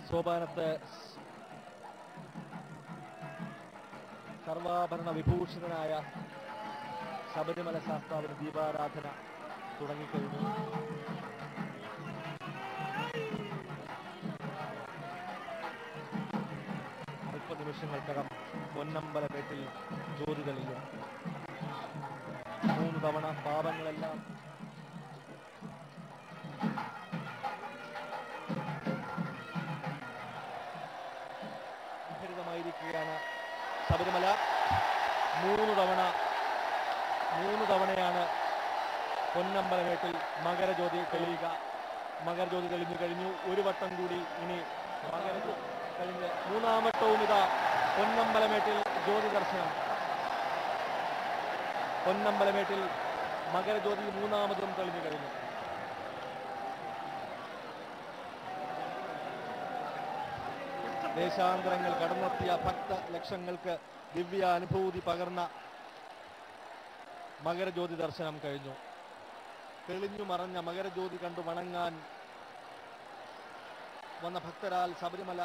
സോപാനത്ത് സർവാഭരണ വിഭൂഷിതനായ ശബരിമല ശാസ്താവിന് ദീപാരാധന തുടങ്ങിക്കഴിഞ്ഞു. അല്പനിമിഷങ്ങൾക്കകം പൊന്നമ്പലമേട്ടിൽ ജ്യോതി തെളിയും. 3 തവണ പാപങ്ങളെല്ലാം മുഖരിതമായിരിക്കുകയാണ്. ശബരിമല 3 തവണയാണ് പൊന്നമ്പലമേട്ടിൽ മകരജ്യോതി തെളിയുക. മകരജ്യോതി തെളിഞ്ഞു കഴിഞ്ഞു. ഒരു വട്ടം കൂടി ഇനി മകരജ്യോതി കഴിഞ്ഞ് 3-ാം വട്ടവും ഇതാ പൊന്നമ്പലമേട്ടിൽ ജ്യോതി ദർശനം. പൊന്നമ്പലമേട്ടിൽ മകരജ്യോതി 3-ാമതും തെളിഞ്ഞു കഴിഞ്ഞു. ദേശാന്തരങ്ങൾ കടന്നെത്തിയ ഭക്തലക്ഷങ്ങൾക്ക് ദിവ്യ അനുഭൂതി പകർന്ന മകരജ്യോതി ദർശനം കഴിഞ്ഞു. തെളിഞ്ഞു മറഞ്ഞ മകരജ്യോതി കണ്ടു വണങ്ങാൻ വന്ന ഭക്തരാൽ ശബരിമല